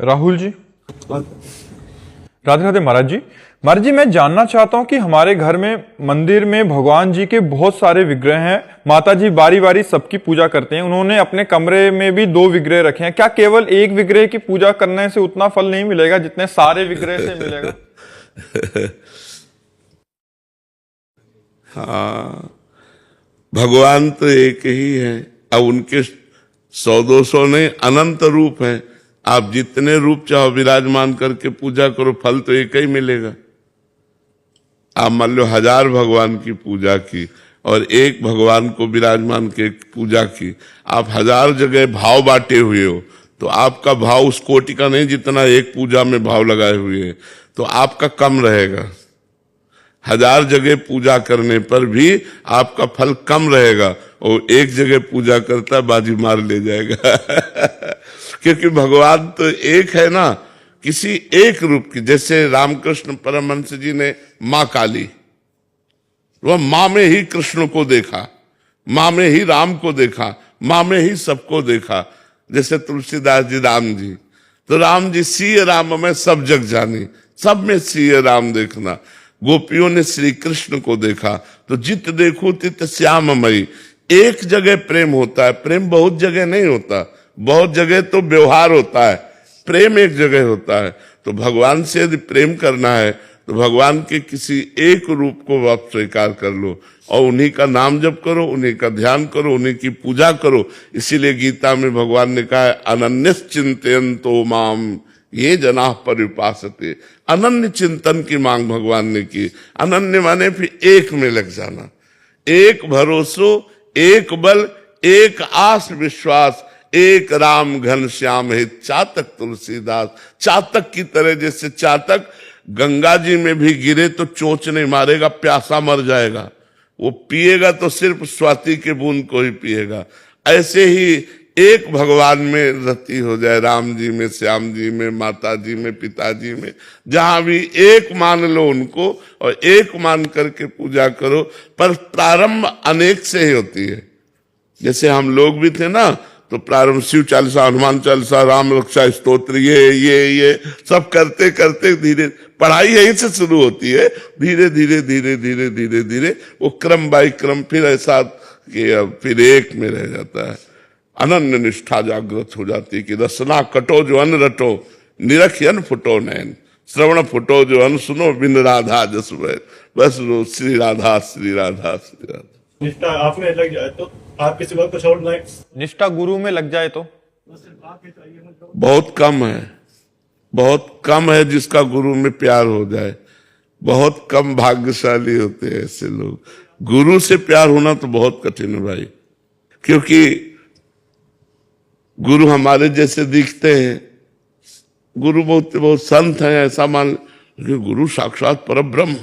राहुल जी, राधे राधे महाराज जी। महाराज जी, मैं जानना चाहता हूं कि हमारे घर में मंदिर में भगवान जी के बहुत सारे विग्रह हैं। माता जी बारी बारी सबकी पूजा करते हैं। उन्होंने अपने कमरे में भी 2 विग्रह रखे हैं। क्या केवल एक विग्रह की पूजा करने से उतना फल नहीं मिलेगा जितने सारे विग्रह से मिलेगा? हाँ, भगवान तो एक ही है। अब उनके 100-200 नहीं, अनंत रूप है। आप जितने रूप चाहो विराजमान करके पूजा करो, फल तो एक ही मिलेगा। आप मान लो 1000 भगवान की पूजा की और एक भगवान को विराजमान के पूजा की, आप 1000 जगह भाव बांटे हुए हो, तो आपका भाव उस कोटि का नहीं जितना एक पूजा में भाव लगाए हुए हैं, तो आपका कम रहेगा। 1000 जगह पूजा करने पर भी आपका फल कम रहेगा, और एक जगह पूजा करता बाजी मार ले जाएगा। क्योंकि भगवान तो एक है ना, किसी एक रूप की। जैसे रामकृष्ण परमहंस जी ने मां काली, वह मां में ही कृष्ण को देखा, मां में ही राम को देखा, मां में ही सबको देखा। जैसे तुलसीदास जी राम जी, तो राम जी सिय राम में सब जग जानी, सब में सिय राम देखना। गोपियों ने श्री कृष्ण को देखा, तो जित देखो तित श्याममयी। एक जगह प्रेम होता है, प्रेम बहुत जगह नहीं होता। बहुत जगह तो व्यवहार होता है, प्रेम एक जगह होता है। तो भगवान से यदि प्रेम करना है तो भगवान के किसी एक रूप को आप स्वीकार कर लो और उन्हीं का नाम जप करो, उन्हीं का ध्यान करो, उन्हीं की पूजा करो। इसीलिए गीता में भगवान ने कहा है, अनन्यस चिंतयन्तो माम ये जना पर्युपासते। अनन्य चिंतन की मांग भगवान ने की। अनन्य माने फिर एक में लग जाना, एक भरोसो, एक बल, एक आस विश्वास, एक राम घन श्याम है चातक तुलसीदास। चातक की तरह, जैसे चातक गंगा जी में भी गिरे तो चोंच नहीं मारेगा, प्यासा मर जाएगा। वो पिएगा तो सिर्फ स्वाति के बूंद को ही पिएगा। ऐसे ही एक भगवान में रति हो जाए, राम जी में, श्याम जी में, माता जी में, पिताजी में, जहां भी एक मान लो उनको और एक मान करके पूजा करो। पर प्रारंभ अनेक से ही होती है। जैसे हम लोग भी थे ना, तो प्रारंभ शिव चालीसा, हनुमान चालीसा, राम रक्षा स्तोत्र, ये सब करते करते धीरे, पढ़ाई यहीं से शुरू होती है। धीरे धीरे धीरे धीरे धीरे धीरे वो क्रम बाई क्रम फिर ऐसा कि फिर एक में रह जाता है। अनन्य निष्ठा जागृत हो जाती है कि रसना कटो जो अन्न रटो, निरख अन्न फुटो नैन, श्रवण फुटो जो अन्न सुनो, बिन राधा जस भय। बस श्री राधा श्री राधा श्री राधा। निष्ठा आप में लग जाए तो आप किसी वक्त कुछ और नहीं। निष्ठा गुरु में लग जाए तो बहुत कम है, बहुत कम है जिसका गुरु में प्यार हो जाए। बहुत कम भाग्यशाली होते हैं ऐसे लोग। गुरु से प्यार होना तो बहुत कठिन है भाई, क्योंकि गुरु हमारे जैसे दिखते हैं। गुरु बहुत संत हैं ऐसा मान, गुरु साक्षात परब्रह्म,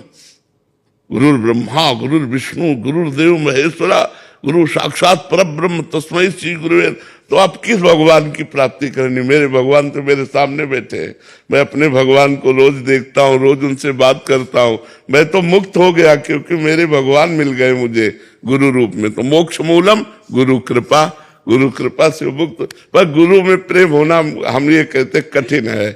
गुरु ब्रह्मा गुरु विष्णु गुरुदेव महेश्वरा, गुरु साक्षात परब्रह्म तस्मै श्री गुरुवे। तो आप किस भगवान की प्राप्ति करनी? मेरे भगवान तो मेरे सामने बैठे हैं। मैं अपने भगवान को रोज देखता हूँ, रोज उनसे बात करता हूँ। मैं तो मुक्त हो गया क्योंकि मेरे भगवान मिल गए मुझे गुरु रूप में। तो मोक्ष मूलम गुरु कृपा, गुरु कृपा से मुक्त। पर गुरु में प्रेम होना, हम ये कहते कठिन है।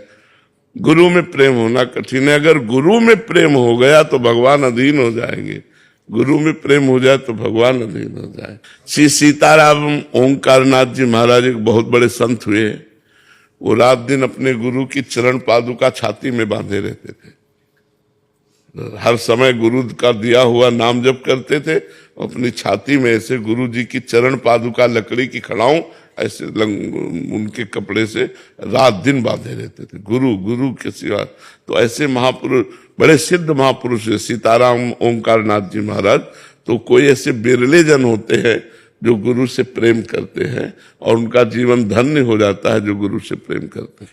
गुरु में प्रेम होना कठिन है। अगर गुरु में प्रेम हो गया तो भगवान अधीन हो जाएंगे। गुरु में प्रेम हो जाए तो भगवान अधीन हो जाए। श्री सीताराम ओंकारनाथ जी महाराज एक बहुत बड़े संत हुए। वो रात दिन अपने गुरु की चरण पादुका छाती में बांधे रहते थे। हर समय गुरु का दिया हुआ नाम जप करते थे। अपनी छाती में ऐसे गुरु जी की चरण पादुका लकड़ी की खड़ाऊं ऐसे उनके कपड़े से रात दिन बांधे रहते थे, गुरु के सिवा। तो ऐसे महापुरुष, बड़े सिद्ध महापुरुष है सीताराम ओंकारनाथ जी महाराज। तो कोई ऐसे बिरले जन होते हैं जो गुरु से प्रेम करते हैं और उनका जीवन धन्य हो जाता है, जो गुरु से प्रेम करते हैं।